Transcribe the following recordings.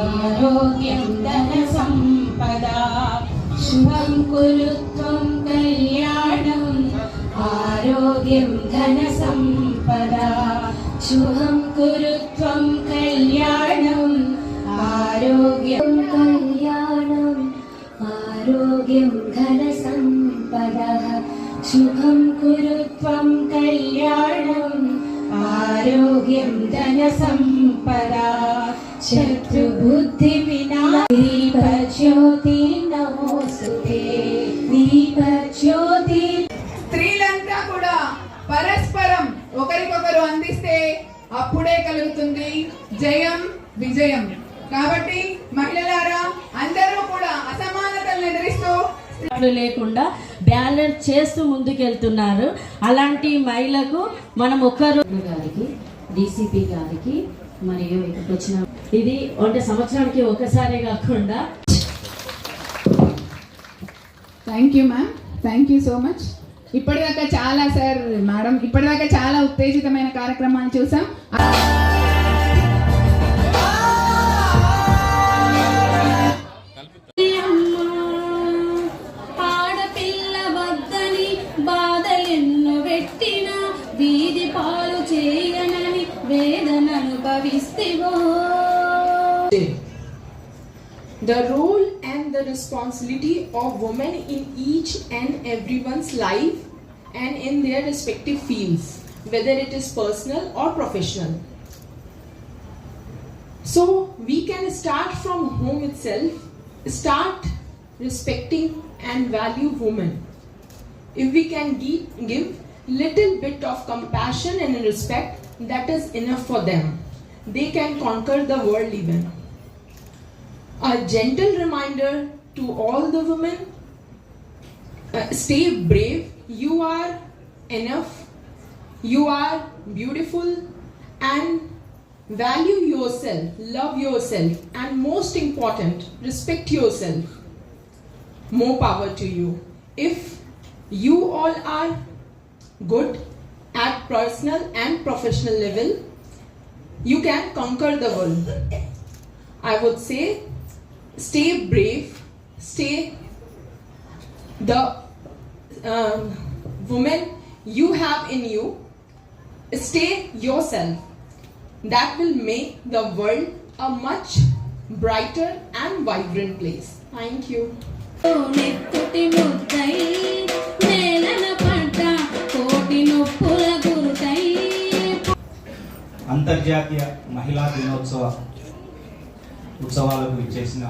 आरोग्यं धनसम्पदा शुभं कुरु त्वं कल्याणम् आरोग्यं धनसम्पदा शुभं कुरु त्वं कल्याणम् आरोग्यं कल्याणम् आरोग्यं धनसम्पदः शुभं कुरु त्वं कल्याणम् आरोग्यं धनसम्पदा शत्रुबुद्धिविनाशाय दीपज्योति नमोस्तुते दीपज्योति స్త్రీలంతా కూడా పరస్పరం ఒకరికొకరు అందిస్తే అప్పుడే కలుగుతుంది జయం విజయం. కాబట్టి మహిళలారా అందరూ కూడా అసమానతలను ఎదిరిస్తూ లేకుండా బ్యాలెన్స్ చేస్తూ ముందుకెళ్తున్నారు. అలాంటి మహిళకు మనం ఒక్కరు గారికి డీసీపీ గారికి మరియు ఇక్కడికి వచ్చిన ఇది అంటే సంవత్సరానికి ఒకసారి కాకుండా thank you ma'am, thank you so much. ఇప్పటిదాకా చాలా సార్ మేడం ఇప్పటిదాకా చాలా ఉత్తేజితమైన కార్యక్రమాలు చూసాం. ఆడపిల్ల వద్దని బాధలెన్నో పెట్టిన వీధి పాలు చేయనని వేదన అనుభవిస్తేవో. The role and the responsibility of women in each and everyone's life and in their respective fields, whether it is personal or professional. So we can start from home itself, start respecting and value women. If we can give little bit of compassion and respect, that is enough for them. They can conquer the world even. A gentle reminder to all the women, stay brave, you are enough, you are beautiful, and value yourself, love yourself, and most important, respect yourself. More power to you. If you all are good at personal and professional level, you can conquer the world. I would say stay brave, stay the woman you have in you, stay yourself. That will make the world a much brighter and vibrant place. Thank you. నెత్తుటి ముద్దై నేలన పడ్డ కోటి నొప్పుల గురుతై. అంతర్జాతీయ మహిళా దినోత్సవ ఉత్సవాలకు ఇచ్చేసిన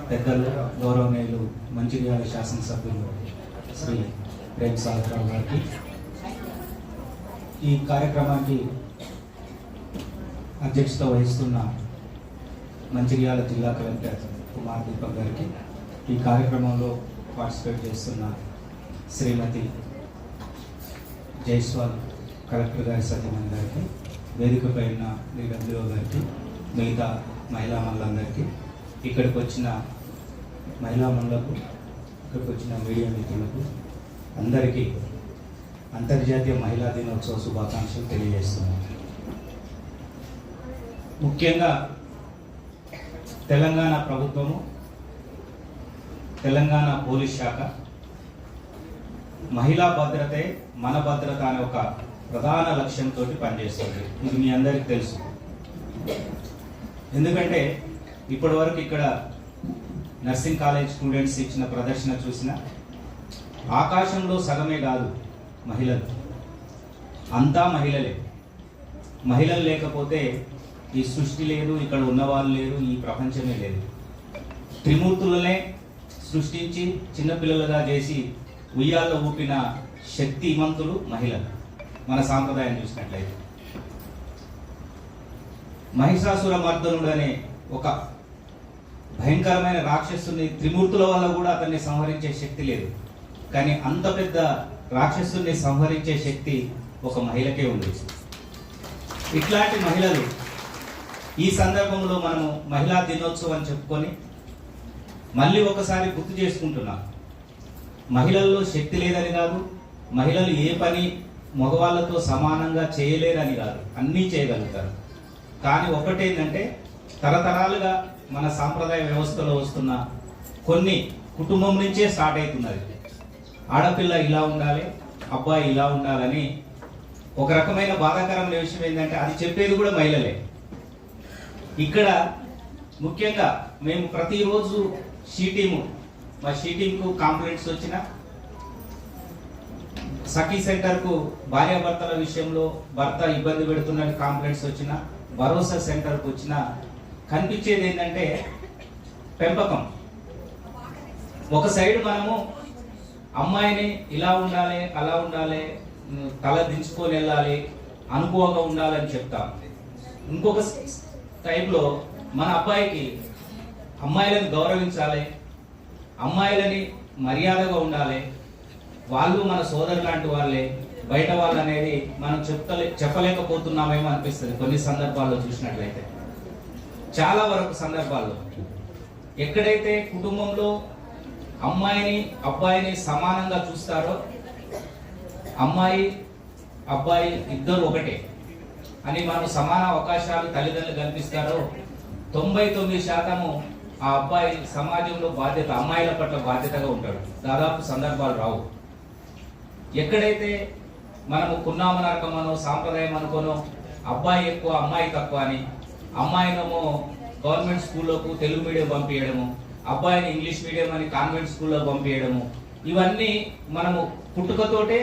పెద్దలు గౌరవనీయులు మంచిర్యాల శాసనసభ్యులు శ్రీ ప్రేమ్ సాగర్ గారికి, ఈ కార్యక్రమానికి అధ్యక్షత వహిస్తున్న మంచిర్యాల జిల్లా కలెక్టర్ కుమార్ దీపక్ గారికి, ఈ కార్యక్రమంలో పార్టిసిపేట్ చేస్తున్న శ్రీమతి జైస్వాల్ కలెక్టర్ గారి సత్యమణి గారికి, వేదికపై ఉన్న డిడబ్ల్యూఓ గారికి, మిగతా మహిళా మనులందరికీ, ఇక్కడికి వచ్చిన మహిళా మనులకు, ఇక్కడికి వచ్చిన మీడియా మిత్రులకు అందరికీ అంతర్జాతీయ మహిళా దినోత్సవ శుభాకాంక్షలు తెలియజేస్తున్నాను. ముఖ్యంగా తెలంగాణ ప్రభుత్వము, తెలంగాణ పోలీస్ శాఖ మహిళా భద్రతే మన భద్రత అనే ఒక ప్రధాన లక్ష్యంతో పనిచేస్తుంది. ఇది మీ అందరికీ తెలుసు. ఎందుకంటే ఇప్పటి వరకు ఇక్కడ నర్సింగ్ కాలేజ్ స్టూడెంట్స్ ఇచ్చిన ప్రదర్శన చూసిన ఆకాశంలో సగమే కాదు మహిళలు, అంతా మహిళలే. మహిళలు లేకపోతే ఈ సృష్టి లేదు, ఇక్కడ ఉన్నవాళ్ళు లేరు, ఈ ప్రపంచమే లేదు. త్రిమూర్తులనే సృష్టించి చిన్నపిల్లలుగా చేసి ఉయ్యాల్లో ఊపిన శక్తిమంతులు మహిళలు. మన సాంప్రదాయం చూసినట్లయితే మహిషాసుర మర్దనుడు అనే ఒక భయంకరమైన రాక్షసుని త్రిమూర్తుల వల్ల కూడా అతన్ని సంహరించే శక్తి లేదు. కానీ అంత పెద్ద రాక్షసుని సంహరించే శక్తి ఒక మహిళకే ఉంది. ఇట్లాంటి మహిళలు ఈ సందర్భంలో మనము మహిళా దినోత్సవం అని చెప్పుకొని మళ్ళీ ఒకసారి గుర్తు చేసుకుంటున్నాం. మహిళల్లో శక్తి లేదని కాదు, మహిళలు ఏ పని మగవాళ్ళతో సమానంగా చేయలేరని కాదు, అన్నీ చేయగలుగుతారు. కానీ ఒకటేంటంటే తరతరాలుగా మన సాంప్రదాయ వ్యవస్థలో వస్తున్న కొన్ని కుటుంబం నుంచే స్టార్ట్ అవుతున్నది. ఆడపిల్ల ఇలా ఉండాలి, అబ్బాయి ఇలా ఉండాలని. ఒక రకమైన బాధాకరమైన విషయం ఏంటంటే అది చెప్పేది కూడా మహిళలే. ఇక్కడ ముఖ్యంగా మేము ప్రతిరోజు మా షీటీంకు కంప్లైంట్స్ వచ్చిన, సఖీ సెంటర్కు భార్యాభర్తల విషయంలో భర్త ఇబ్బంది పెడుతున్న కంప్లైంట్స్ వచ్చిన, భరోసా సెంటర్కు వచ్చిన, కనిపించేది ఏంటంటే పెంపకం. ఒక సైడ్ మనము అమ్మాయిని ఇలా ఉండాలి, అలా ఉండాలి, తల దించుకొని వెళ్ళాలి, అనుభవంగా ఉండాలని చెప్తాం. ఇంకొక టైంలో మన అబ్బాయికి అమ్మాయిలను గౌరవించాలి, అమ్మాయిలని మర్యాదగా ఉండాలి, వాళ్ళు మన సోదరు లాంటి వాళ్ళే, బయట వాళ్ళు అనేది మనం చెప్పలేకపోతున్నామేమో అనిపిస్తుంది కొన్ని సందర్భాల్లో చూసినట్లయితే. చాలా వరకు సందర్భాల్లో ఎక్కడైతే కుటుంబంలో అమ్మాయిని అబ్బాయిని సమానంగా చూస్తారో, అమ్మాయి అబ్బాయి ఇద్దరు ఒకటే అని మనం సమాన అవకాశాలు తల్లిదండ్రులు కల్పిస్తారో 99% ఆ అబ్బాయి సమాజంలో బాధ్యత, అమ్మాయిల పట్ల బాధ్యతగా ఉంటాడు. దాదాపు సందర్భాలు రావు. ఎక్కడైతే మనము కున్నామ నరకమనో సాంప్రదాయం అనుకోనో అబ్బాయి ఎక్కువ అమ్మాయి తక్కువ అని, అమ్మాయినేమో గవర్నమెంట్ స్కూల్లోకి తెలుగు మీడియం పంపించడము, అబ్బాయిని ఇంగ్లీష్ మీడియం అని కాన్వెంట్ స్కూల్లో పంపించడము, ఇవన్నీ మనము పుట్టుకతోటే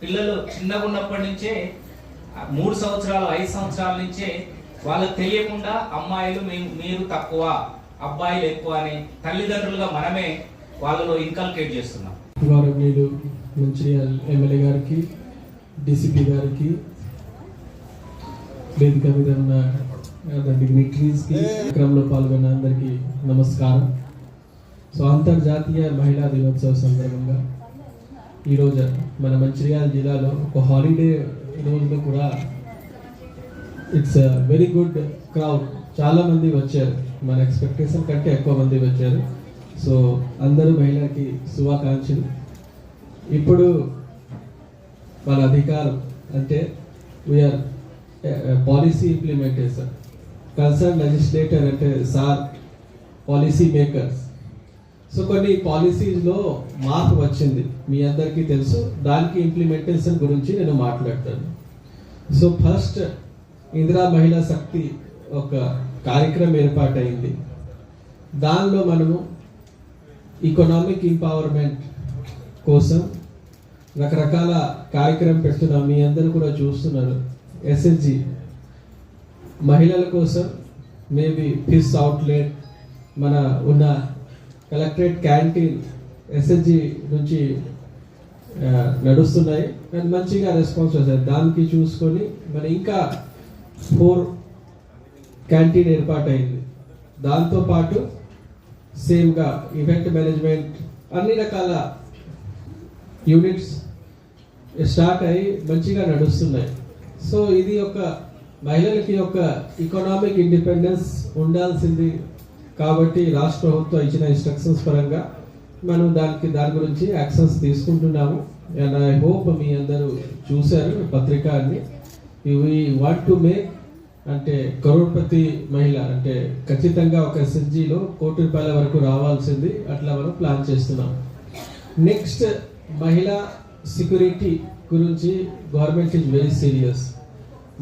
పిల్లలు చిన్నగా ఉన్నప్పటి నుంచే 3 సంవత్సరాలు 5 సంవత్సరాల నుంచే వాళ్ళకి తెలియకుండా అమ్మాయిలు మీరు తక్కువ, అబ్బాయిలు ఎక్కువ అని తల్లిదండ్రులుగా మనమే వాళ్ళలో ఇన్కల్కేట్ చేస్తున్నాం. గౌరవనీయులు మంచిర్యాల ఎమ్మెల్యే గారికి, డిసిపి గారికి, వేదిక మీద ఉన్న డిగ్నిటరీస్కి, కార్యక్రమంలో పాల్గొన్న అందరికీ నమస్కారం. సో అంతర్జాతీయ మహిళా దినోత్సవ సందర్భంగా ఈరోజు మన మంచిర్యాల జిల్లాలో ఒక హాలిడే రోజులో కూడా ఇట్స్ వెరీ గుడ్ క్రౌడ్, చాలా మంది వచ్చారు, మన ఎక్స్పెక్టేషన్ కంటే ఎక్కువ మంది వచ్చారు. సో అందరూ మహిళలకి శుభాకాంక్షలు. ఇప్పుడు మన అధికారం అంటే we are policy implementation, concern legislator అంటే సార్ పాలసీ మేకర్స్. సో కొన్ని పాలసీస్లో మార్పు వచ్చింది, మీ అందరికీ తెలుసు. దానికి ఇంప్లిమెంటేషన్ గురించి నేను మాట్లాడతాను. సో ఫస్ట్ ఇందిరా మహిళా శక్తి ఒక కార్యక్రమం ఏర్పాటైంది. దానిలో మనము ఎకనామిక్ ఎంపవర్మెంట్ కోసం రకరకాల కార్యక్రమం పెడుతున్నాం. మీ అందరూ కూడా చూస్తున్నారు. ఎస్ఎస్జి మహిళల కోసం మేబీ ఫిష్ అవుట్లెట్, మన ఉన్న కలెక్టరేట్ క్యాంటీన్ ఎస్ఎస్జి నుంచి నడుస్తున్నాయి అండ్ మంచిగా రెస్పాన్స్ వస్తుంది. దానికి చూసుకొని మన ఇంకా 4 క్యాంటీన్ ఏర్పాటైంది. దాంతోపాటు సేమ్గా ఈవెంట్ మేనేజ్మెంట్ అన్ని రకాల యూనిట్స్ స్టార్ట్ అయ్యి మంచిగా నడుస్తున్నాయి. సో ఇది ఒక మహిళలకి ఒక ఎకనామిక్ ఇండిపెండెన్స్ ఉండాల్సింది కాబట్టి రాష్ట్ర ప్రభుత్వం ఇచ్చిన ఇన్స్ట్రక్షన్స్ పరంగా మనం దాని గురించి యాక్షన్స్ తీసుకుంటున్నాము. అండ్ ఐ హోప్ మీ అందరూ చూశారు పత్రికాన్ని. వి వాంట్ టు మేక్ అంటే కరోడ్పతి మహిళ అంటే ఖచ్చితంగా ఒక ఎస్ఎస్జిలో ₹1 కోటి వరకు రావాల్సింది, అట్లా మనం ప్లాన్ చేస్తున్నాం. నెక్స్ట్ మహిళా సెక్యూరిటీ గురించి గవర్నమెంట్ ఈజ్ వెరీ సీరియస్.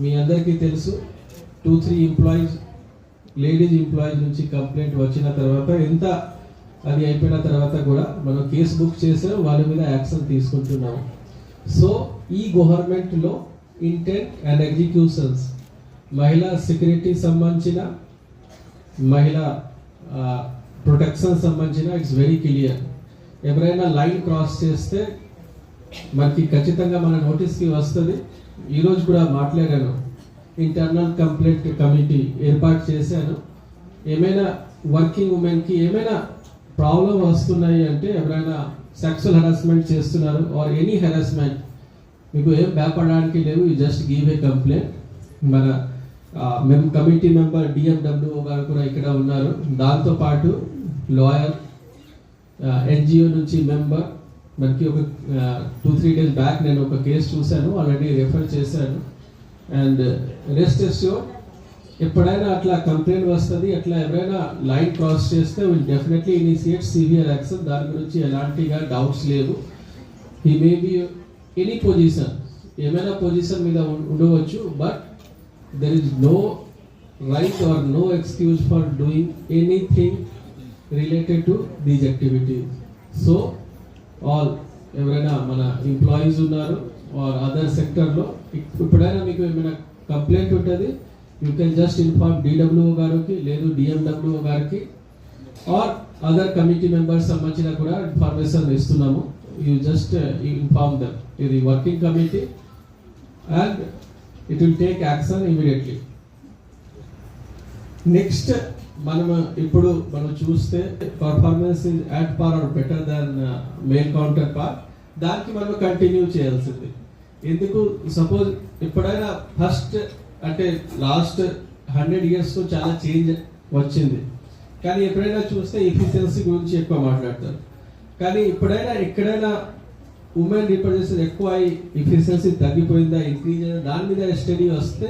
మీ అందరికీ తెలుసు 2-3 ఎంప్లాయీస్ లేడీస్ ఎంప్లాయీస్ నుంచి కంప్లైంట్ వచ్చిన తర్వాత ఎంత అది అయిపోయిన తర్వాత కూడా మనం కేసు బుక్ చేసాం, వాళ్ళ మీద యాక్షన్ తీసుకుంటున్నాము. సో ఈ గవర్నమెంట్లో ఇంటెంట్ అండ్ ఎగ్జిక్యూషన్స్ మహిళా సెక్యూరిటీ సంబంధించిన, మహిళా ప్రొటెక్షన్ సంబంధించిన ఇట్స్ వెరీ క్లియర్. ఎవరైనా లైన్ క్రాస్ చేస్తే మనకి ఖచ్చితంగా మన నోటీస్కి వస్తుంది. ఈరోజు కూడా మాట్లాడాను, ఇంటర్నల్ కంప్లైంట్ కమిటీ ఏర్పాటు చేశాను. ఏమైనా వర్కింగ్ ఉమెన్కి ఏమైనా ప్రాబ్లం వస్తున్నాయి అంటే, ఎవరైనా సెక్సువల్ హెరాస్మెంట్ చేస్తున్నారు ఆర్ ఎనీ హెరాస్మెంట్, మీకు ఏం భయపడడానికి లేవు, you just give a complaint. మన మేము కమిటీ మెంబర్ డిఎండబ్ల్యూ గారు కూడా ఇక్కడ ఉన్నారు. దాంతోపాటు లాయర్, ఎన్జిఓ నుంచి మెంబర్. మనకి ఒక 2-3 డేస్ బ్యాక్ నేను ఒక కేసు చూశాను, ఆల్రెడీ రెఫర్ చేశాను. అండ్ రెస్ట్ అష్యూర్డ్ ఎప్పుడైనా అట్లా కంప్లైంట్ వస్తుంది, అట్లా ఎవరైనా లైన్ క్రాస్ చేస్తే will definitely initiate severe action. దాని గురించి ఎలాంటిగా డౌట్స్ లేవు. He may be any position, ఏమైనా పొజిషన్ మీద ఉండవచ్చు, but there is no right or no excuse for doing anything related to these activities. So all ఎవరైనా మన ఎంప్లాయీస్ ఉన్నారు ఆర్ అదర్ సెక్టర్లో, ఇప్పుడైనా మీకు ఏమైనా కంప్లైంట్ ఉంటుంది, you can just inform DWO గారికి లేదు డిఎండబ్ల్యూఓ గారికి ఆర్ అదర్ కమిటీ మెంబర్స్ సంబంధించిన కూడా ఇన్ఫర్మేషన్ ఇస్తున్నాము. యూ జస్ట్ ఇన్ఫార్మ్ దమ్, ఇది working committee and it will take action immediately. Next ఇప్పుడు మనం చూస్తే performance is at par or better than male counterpart, దానికి మనం కంటిన్యూ చేయాల్సింది. ఎందుకు, సపోజ్ ఎప్పుడైనా ఫస్ట్ అంటే లాస్ట్ 100 years చాలా చేంజ్ వచ్చింది, కానీ ఎప్పుడైనా చూస్తే ఎఫిషియన్సీ గురించి ఎక్కువ మాట్లాడతారు. కానీ ఎప్పుడైనా ఎక్కడైనా ఉమెన్ రిప్రజెంటేషన్ ఎక్కువ అయి ఎఫిషియన్సీ తగ్గిపోయిందా, ఇంక్రీజ్ అయినా, దాని మీద స్టడీ వస్తే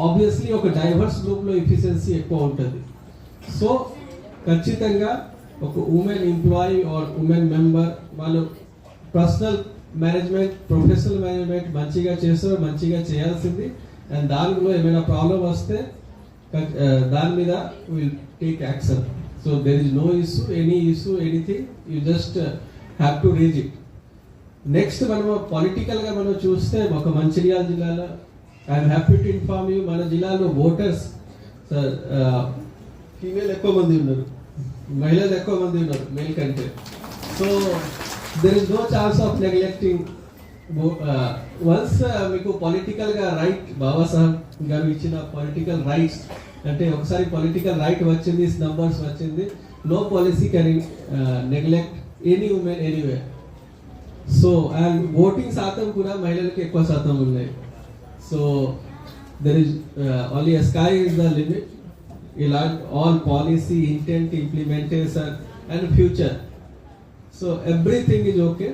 ఆబ్వియస్లీ ఒక డైవర్స్ గ్రూప్లో ఎఫిషియన్సీ ఎక్కువ ఉంటుంది. సో ఖచ్చితంగా ఒక women employee are women member వాళ్ళు పర్సనల్ మేనేజ్మెంట్, ప్రొఫెషనల్ మేనేజ్మెంట్ మంచిగా చేస్తారు, మంచిగా చేయాల్సింది. అండ్ దానిలో ఏమైనా ప్రాబ్లం వస్తే దాని మీద will take action. So there is no issue, anything, you just have to raise it. Next మనము పొలిటికల్గా మనం చూస్తే ఒక మంచిర్యాల జిల్లాలో I'm happy to inform you, మన జిల్లాలో ఓటర్స్ ఫీమేల్ ఎక్కువ మంది ఉన్నారు, మహిళలు ఎక్కువ మంది ఉన్నారు మేల్ కంటే. So there is no chance of neglecting. Once మీకు పొలిటికల్గా రైట్, బాబాసాహెబ్ గారు ఇచ్చిన పొలిటికల్ రైట్స్ అంటే ఒకసారి పొలిటికల్ రైట్ వచ్చింది, నంబర్స్ వచ్చింది, no policy can neglect any women anyway. So and voting శాతం కూడా మహిళలకు ఎక్కువ శాతం ఉన్నాయి. So there is only sky is the limit. ఇలాంటి all policy intent, implementation and future, so everything is okay.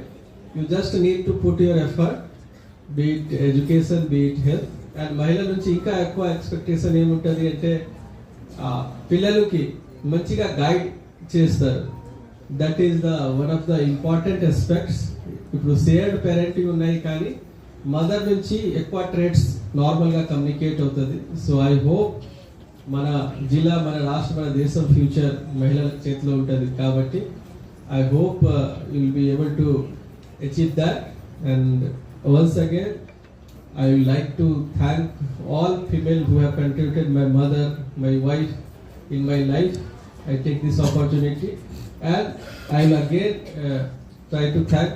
You just need to put your effort, be it education, be it health. And మహిళల నుంచి ఇంకా ఎక్కువ expectation ఏముంటుంది అంటే పిల్లలకి మంచిగా guide చేస్తారు. That is the one of the important aspects. ఇప్పుడు షేర్డ్ పేరెంటింగ్ ఉన్నాయి, కానీ మదర్ నుంచి ఎక్కువ ట్రేట్స్ నార్మల్గా కమ్యూనికేట్ అవుతుంది. సో ఐ హోప్ మన జిల్లా, మన రాష్ట్ర, మన దేశం ఫ్యూచర్ మహిళల చేతిలో ఉంటుంది. కాబట్టి I hope you will be able to achieve that. And once again I would like to thank all female who have contributed, my mother, my wife in my life. I take this opportunity and I will again try to thank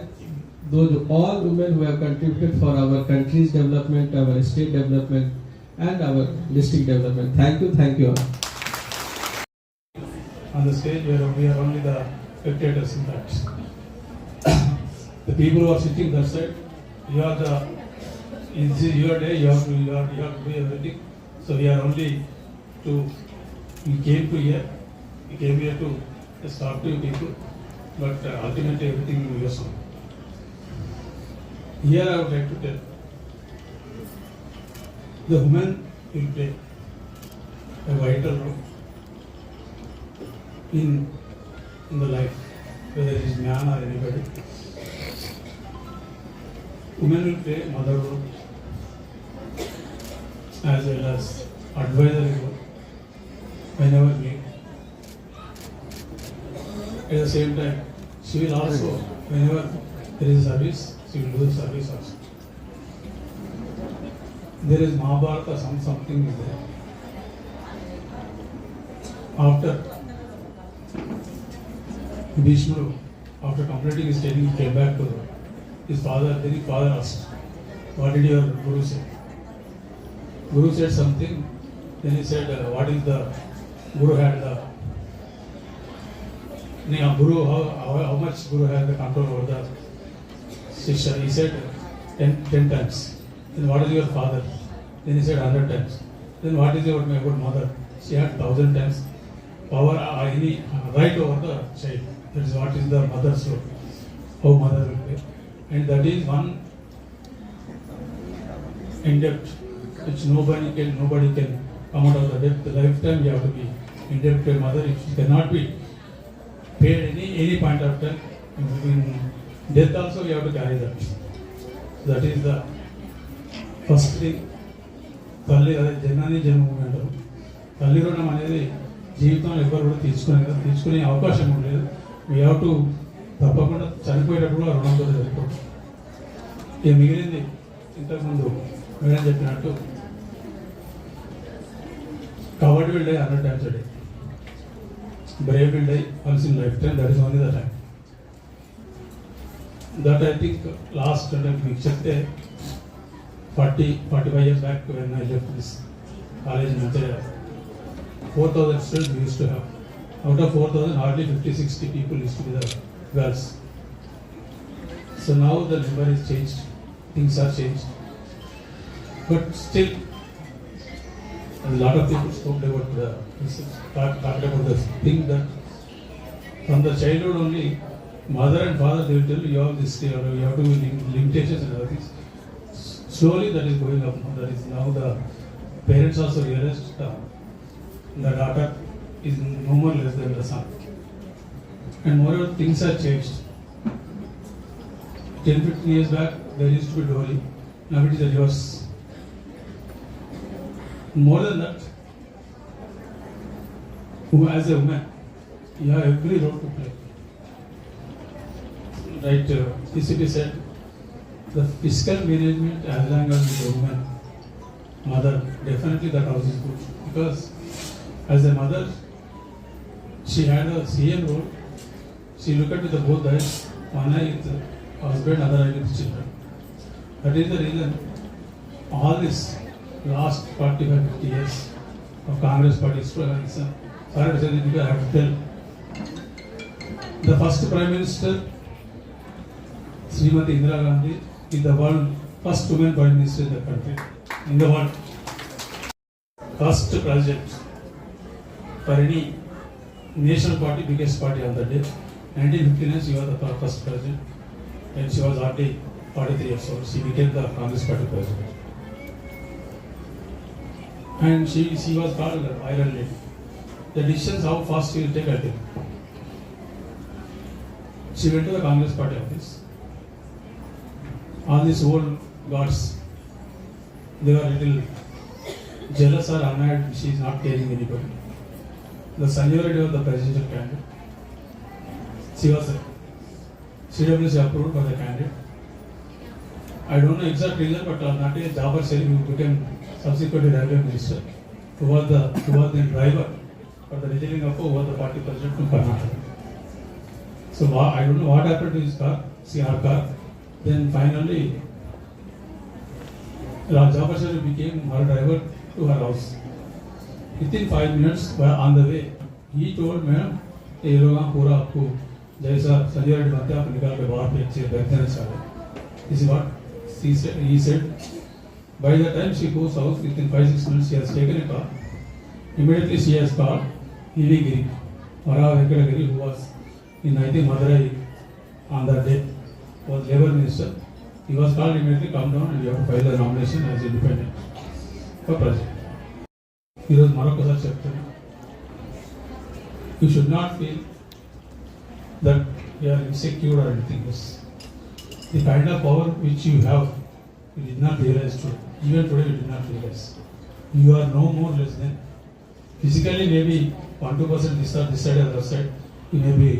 those all women who have contributed for our country's development, our state development and our district development. Thank you all. On the stage where we are only the spectators in that. The people who are sitting that side, this is your day, you have to do everything. So we are only we came here to just talk to people, but ultimately everything will be yourself. Here I would like to tell, the women will play a vital role in the life, whether it is man or anybody. Women will play mother role as well as advisory role whenever needed. At the same time, she will also, whenever there is service, she will do the service also. There is Mahabharata, something is there. After Bhishma, after completing his training, he came back to his father. Then his father asked, "What did your Guru say?" Guru said something. Then he said, "What is the Guru had the Guru? How much Guru had the control over the Shishya?" He said 10 times. Then what is your father? Then he said 100 times. Then what is your mother? She had 1000 times power, any right over the child. That is what is the mother's role. How mother will play. And that is one in depth which nobody can amount of the debt. The lifetime you have to be indebted to a mother. If she cannot be paid any point of time, in death also you have to carry that. That is the first thing. తల్లి అదే జనాన్ని జన్మభూమి అంటారు. తల్లి రుణం అనేది జీవితంలో ఎవరు కూడా తీసుకునే అవకాశం ఉండలేదు. వీ హ్యావ్ టు తప్పకుండా చనిపోయేటప్పుడు ఆ రుణంతో చనిపోవడం. ఇక మిగిలింది ఇంతకుముందు మేడం చెప్పినట్టు coward will die 100 times a day. Brave will die once in lifetime. That is only the time. That I think last మీకు చెప్తే 45 years back when I left this college in Manchester, 4,000 students we used to have. Out of 4,000, hardly 50-60 people used to be the girls. So now the number is changed, things are changed. But still, a lot of people talked about the thing that from the childhood only, mother and father, they will tell you have this, you have to be limitations and other things. Slowly that is going up. That is now the parents also realized the daughter is no more less than the son. And moreover, things have changed. 10-15 years back, there used to be dowry. Now it is the reverse. More than that, who as a woman, you have every role to play. Right, PCP said, the fiscal management as long as the woman, mother, definitely that house is good. Because as a mother, she had a CM role. She looked at the both eyes, one eye with the husband, other eye with the children. That is the reason all this last 45-50 years of Congress party struggles. Sorry to say that because I have to tell. The first Prime Minister, Srimati Indira Gandhi, is the world first woman Prime Minister in the country, in the world. First president for any national party, biggest party on that day. 1959, she was the first president, and she was hardly 43 years old. She became the Congress party president. And she was called Iron Lady. The decisions how fast she will take, I think. She went to the Congress party office. All these old gods, they were little jealous or annoyed. She is not caring anybody. The seniority of the presidential candidate. She was CWC approved for the candidate. I don't know exact reason, but on that day, Jafar Sharif, who became subsequently railway minister, who was the driver for the regeling of over the party president from Karnataka. So I don't know what happened to his car, her car. Then finally, Jafar Sharif became her driver to her house. Within 5 minutes, on the way, he told me, "ये लोग पूरा आपको जैसा सजावट बनते हैं आप निकाल के बाहर फेंक बैठने चाहिए." This is what he said. By the time she goes out, within 5-6 minutes, she has taken a car. Immediately, she has called E.V. Giri, Vara Venkata Giri, who was in I think Madurai on that day, was Labour Minister. He was called immediately, come down and you have to file a nomination as independent for president. He was Morocco secretary. You should not feel that you are insecure or anything else. The kind of power which you have, you did not realize today. Even today, you did not realize. You are no more less than. Physically, maybe 1-2% this side or that side, you may be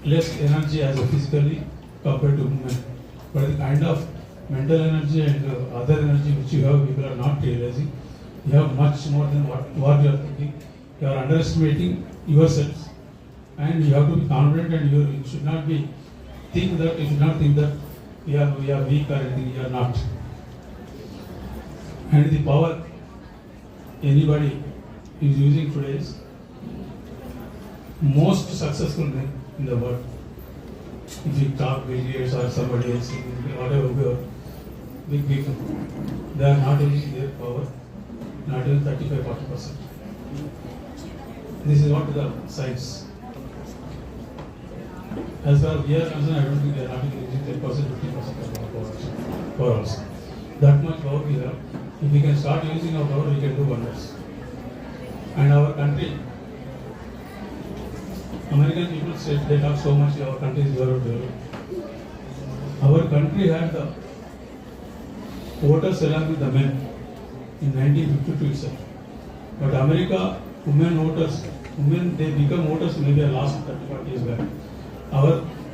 less energy as a physically compared to women. But the kind of mental energy and other energy which you have, people are not realizing. You have much more than what you are thinking. You are underestimating yourselves, and you have to be confident. And you should not be think that we are weak or anything. You are not. And the power anybody is using today is most successful men in the world. If you talk Bill Gates or somebody else, whatever, big people, they are not using their power, not even 35-40%. This is what the science. As far as we are concerned, I don't think they are not using 10%, 50% of our power also. That much power we have. If we can start using our power, we can do wonders. And our country, American people said they talk so much, our country is developed. Our country had the voters along with the men in 1952 itself. But America, women voters, they become voters maybe the last 30-40 years back.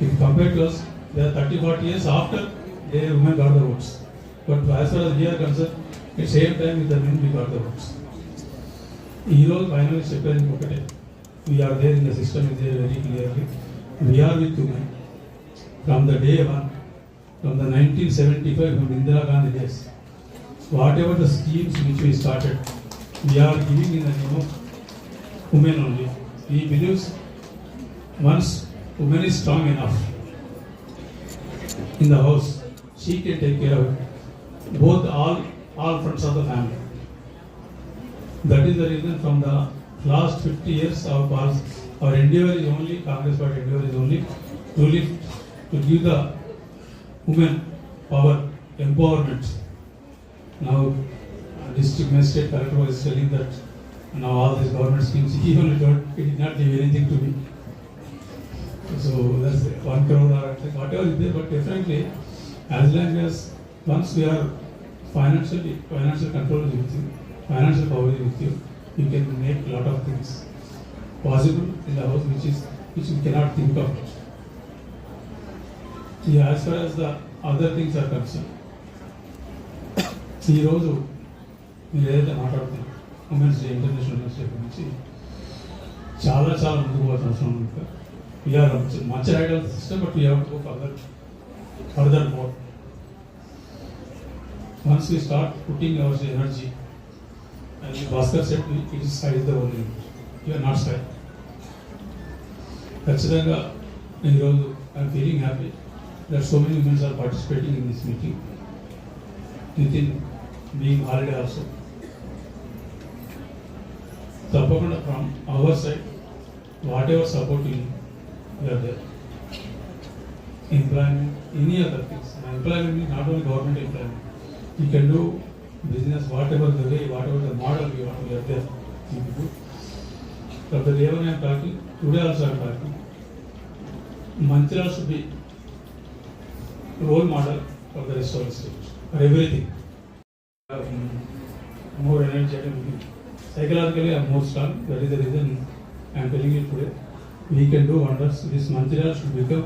If compared to us, they are 30-40 years after the women got the votes. But as far as we are concerned, at the same time with the men we got the votes. Heroes finally separating Okate. We are there in the system, is there very clearly. We are with women. From the day one, from the 1975, from Indira Gandhi days, whatever the schemes which we started, we are giving in the name of women only. We believe once woman is strong enough in the house, she can take care of both all fronts of the family. That is the reason from the last 50 years our endeavor is only, Congress Party endeavor is only to give the women power, empowerment. Now, district magistrate collector was telling that now all these government schemes, he only told it did not give anything to me. So that's 1 crore or whatever is there, but definitely as long as once we are financial control is with you, financial power is with you, you can make a lot of things possible in the house which we cannot think of. Yeah, as far as the other things are concerned, ఈ రోజు మీరు ఏదైతే మాట్లాడుతున్నారు women's day, international women's day గురించి చాలా ముందుకు పోవాల్సిన అవసరం ఉంది. We are much right of the system, but we have to go further more. Once we start putting our energy, as Bhaskar said, it is sky is the only limit. You are not sky. ఖచ్చితంగా ఈరోజు I'm feeling happy that so many women are participating in this meeting. Within being holiday also. Tapakunda from our side, whatever support we are there. Employment, any other things. Employment means not only government employment. You can do business whatever the way, whatever the model you want to get there. You can do. From the day when I am talking, today also I am talking. Manchira should be role model for the rest of the state, for everything. More energetic, psychologically I am more strong. That is the reason I am telling you today. We can do wonders. This Manchira should become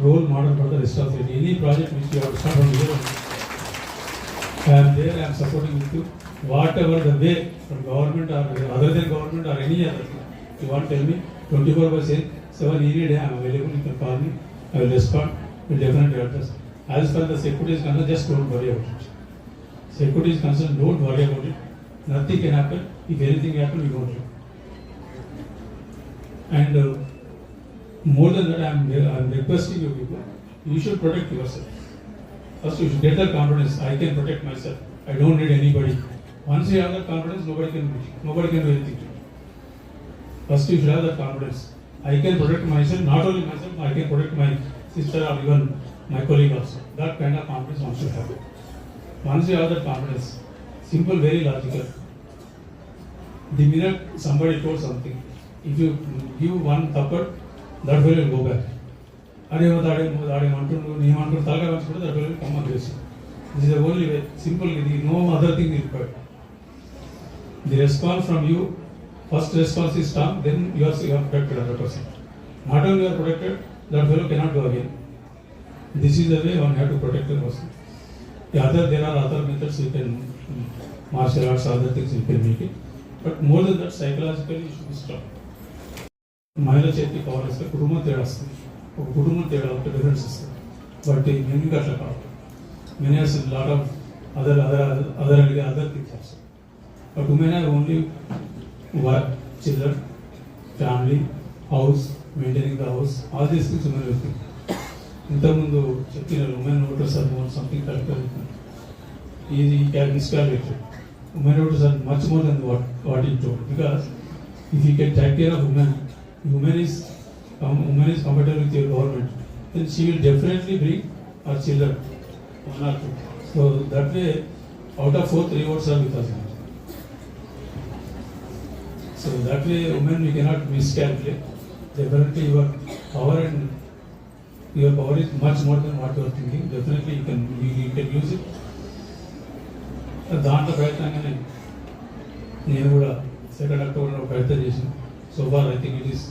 role model for the rest of the state. Any project which you have to start from here, I am there. I am supporting with you. Whatever the way from government or other than government or any other thing, you want to tell me 24/7 any day I am available. You can call me. I will respond. Will definitely address. As far as the security is concerned, just don't worry about it. Security is concerned, don't worry about it. Nothing can happen. If anything happens, we won't do. And more than that, I am requesting you people, you should protect yourself. First, you should get that confidence. I can protect myself. I don't need anybody. Once you have that confidence, nobody can do anything to you. First, you should have that confidence. I can protect myself. Not only myself, I can protect my sister or even my colleague also. That kind of confidence one should have. Once you have that confidence, simple, very logical. The minute somebody told something, if you give one thapad, that fellow will go back. That fellow will come aggressive. This is the only way. Simple, no other thing is required. The response from you, first response is strong, then you are protected 100%. Not only you are protected, that fellow cannot go again. This is the way one have to protect the person. There are other methods you can, martial arts, other things you can make it. But more than that, psychologically you should be strong. మహిళ చేతి power ఇస్తే కుటుంబం తేడా వస్తుంది. ఒక కుటుంబం తేడా ఉంటే డిఫరెన్స్ ఇస్తుంది. బట్ మెన్కి అట్లా కాదు. Many has lot of other things also. But women have only work, children, family, house, maintaining the house, all these things women will think. ఇంతకుముందు చెప్పిన women voters are more something correct. ఇది miscalculated. Women voters are much more than what you told, because if you can take care of women is compatible with your government, then she will definitely bring her children, one or two. So that way out of 4, 3 votes are with us. So that way, women, we cannot miscalculate. Definitely, your power is much more than what you are thinking. Definitely, you can use it. దాంట్లో ప్రయత్నంగానే నేను కూడా 2nd October ప్రయత్నం చేశాను. So far I think it is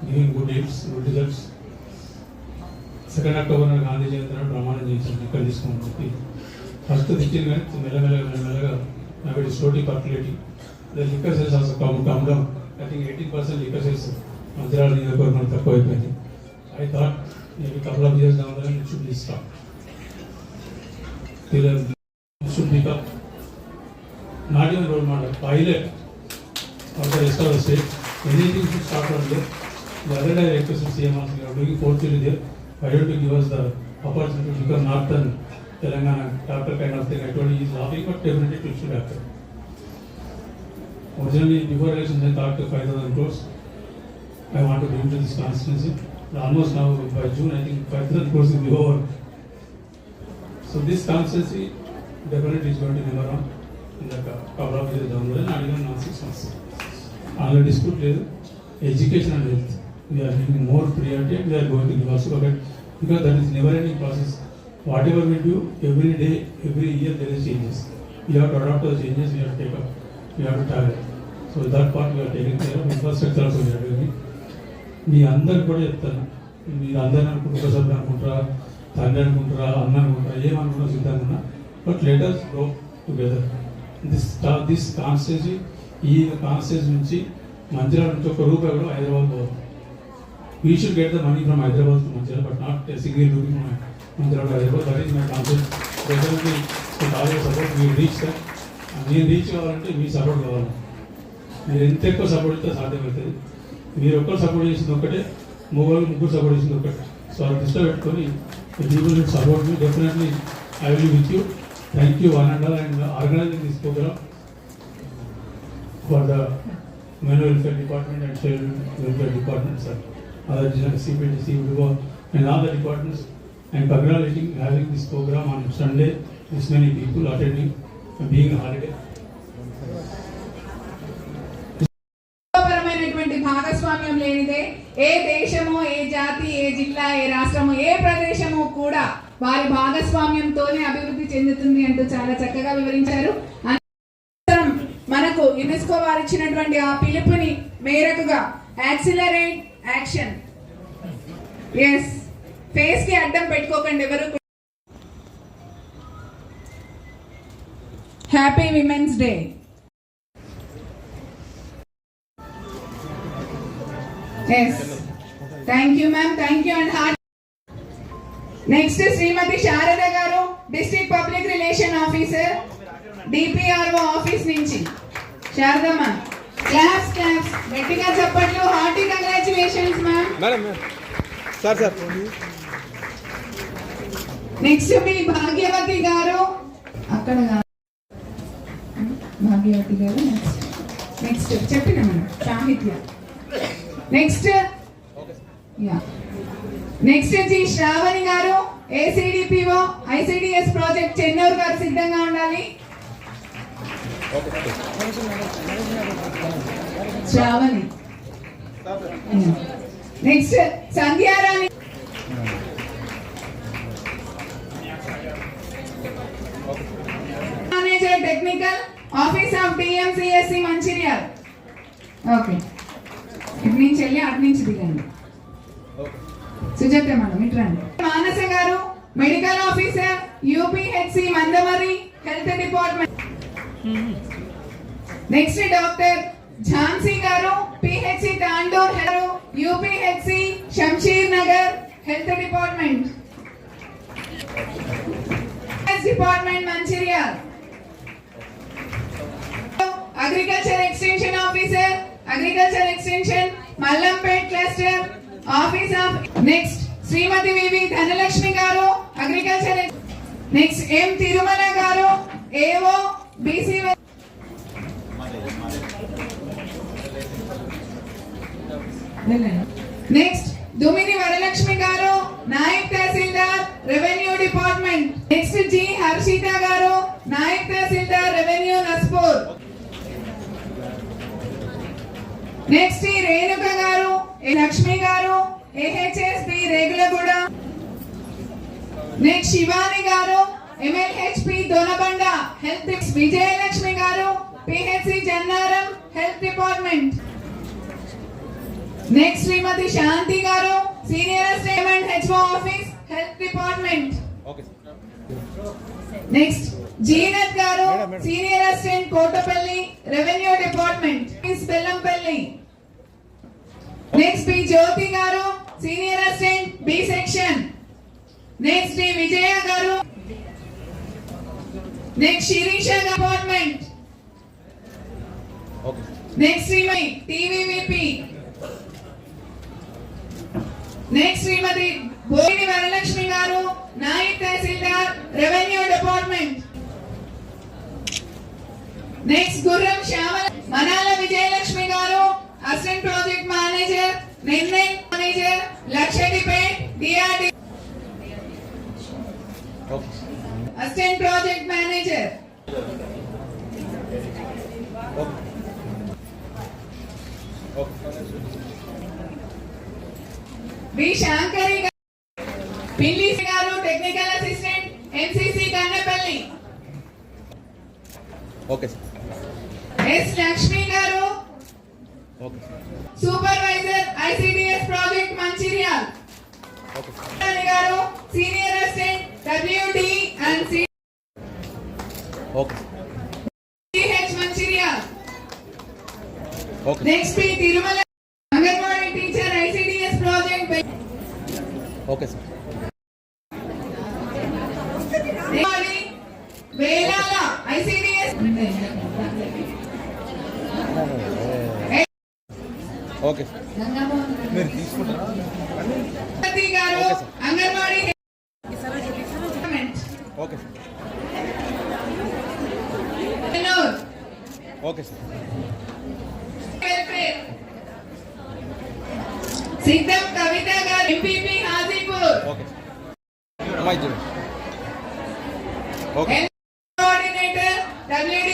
giving good results. 2nd October Gandhi Jayanti నాడు ప్రమాణం చేశాను ఇక్కడ తీసుకోమని చెప్పి. ఫస్ట్ తెచ్చింది కానీ మెల్లమెల్లగా now it is slowly percolating. The liquor sales also come down. I think 18% liquor sales Mancherial నియోజకవర్గం తక్కువ అయిపోయింది. I thought maybe couple of years down the line it should be stopped. It should become not even role model, pilot of the rest of the state. Anything should start from there. The other day I requested CM also, we are doing 4th year there. Why don't you give us the opportunity to become Northern Telangana chapter kind of thing? I told you he is laughing, but definitely it should happen. Originally, before elections, I thought 5,000 crores. I want to bring to this constituency. Almost now, by June, I think 5,000 crores will be over. So this constituency definitely is going to never on in the couple of years down the line, not even now 6 months. Another dispute is education and health. We are giving more priority and we are going to give also because that is never ending process. Whatever we do, every day, every year there is changes. We have to adapt to the changes, we have to take up, we have to target. So that part we are taking care of. Infrastructure also we are doing it. మీ అందరికి కూడా చెప్తాను, మీరు అందరిని అనుకుంటారా, సభ్యులు అనుకుంటారా, తండ్రి అనుకుంటారా, అన్న అనుకుంటారా, ఏమనుకుంటారా సిద్ధంగా ఉన్నా, but let us grow together. This constituency, ఈ కాన్స్టిట్యూన్సీ నుంచి మంచిర్యాల నుంచి ఒక రూపాయి కూడా హైదరాబాద్ పోవాలి. We should get the money from Hyderabad to Mancherial, but not single rupee from Mancherial to Hyderabad. That is my concept. Definitely always support, మీరు రీచ్ దట్. మీరు రీచ్ కావాలంటే మీ సపోర్ట్ కావాలి. మీరు ఎంత ఎక్కువ సపోర్ట్ ఇస్తే సాధ్యమవుతుంది. మీరు ఒక్కరు సపోర్ట్ చేసింది ఒక్కటే, ముగ్గురు సపోర్ట్ చేసింది ఒక్కటే. సో అది దృష్టిలో పెట్టుకొని people will support me. Definitely I will with you. Thank you one and all and organizing this programme for the men welfare department and child welfare department, sir, other CPDC, and all the departments. I am congratulating having this program on Sunday. This many people attending, being a holiday. పరమైనటువంటి భాగస్వామ్యం లేనిదే ఏ దేశము, ఏ జాతి, ఏ జిల్లా, ఏ రాష్ట్రము, ఏ ప్రదేశము కూడా వారి భాగస్వామ్యంతోనే అభివృద్ధి చెందుతుంది అంటూ చాలా చక్కగా వివరించారు. మనకు యునెస్కో వారు ఇచ్చినటువంటి ఆ పిలుపుని మేరకుగా యాక్సిలరేట్ యాక్షన్. ఎస్, ఫేస్ కి అడ్డం పెట్టుకోకండి ఎవరు. Happy women's day. Yes, thank you ma'am, thank you and heart. Next Shrimati Sharada garu, district public relation officer, DPRO office నుంచి. శారదమ్మ, క్లాప్స్ క్లాప్స్, గట్టిగా చెప్పట్లు. Hearty congratulations ma'am. Sir next మీ భాగ్యవతి గారు, అక్కడ భాగ్యవతి గారు. నెక్స్ట్ చెప్పిన మనం సాహిత్య. నెక్స్ట్ జి శ్రావణి గారు, ఏసీడీపీఓ ఐసిడిఎస్ ప్రాజెక్ట్ చెన్నూరు గారు సిద్ధంగా ఉండాలి. Shravani. Next Sandhyarani. Manager technical office of DMCSC Mancherial. Okay, ఇటు నుంచి వెళ్ళి అటు నుంచి దిగండి. సుజాత మేడం ఇటు రండి. Manasa garu, medical officer, UPHC Mandamarri health department. Next doctor Jhansi garu, PHC Tandur, UPHC Shamshir Nagar health department. Department Mancherial. Agriculture extension officer, agriculture extension Mallampet cluster office of. Next Shrimati VV Dhanalakshmi garu, agriculture. Next M Tirumala garu, AO BC. Next Dumini Varalakshmi garu, naib tahsildar revenue department. Next G Harshitha garu, naib tahsildar next ఈ రేణుక గారు, ఏ Lakshmi garu, AHS B Regulaguda. Next Shivani garu, MLHP Donabanda health. Vijayalakshmi garu, PHC Jannaram health department. Next Shrimati Shanti garu, senior assistant HO office health department. Okay next Zeenat garu, senior assistant Kotapalli revenue department Bellampalli. Next B Jyothi garu, senior assistant B section. Next D Vijaya garu. Next Shirisha department. Okay next Shrimati TVVP. Next Shrimati Boini Varalakshmi garu, naib tahsildar revenue department. Next Gurram Shyamala. Manala Vijayalakshmi garu, assistant project manager Nirnay manager Luxettipet DRD. Okay assistant project manager. B Shankari garu, Pilli garu, technical assistant MCC Kannepalli. Okay sir S Lakshmi garu, okay supervisor ICDS project Mancherial. Okay Rani garu, senior assistant WD and okay CH Mancherial. Okay next P Tirumala, anganwadi teacher ICDS project. Okay sir Velala ICDS. Okay sir మీరు తీసుకుంటారా Sathi garu, okay sir. Anganwadi okay sir Nellore okay sir welfare. సిద్ధం కవిత గారు, MPP Hajipur. Okay అమ్మాయి చూడు okay coordinator WD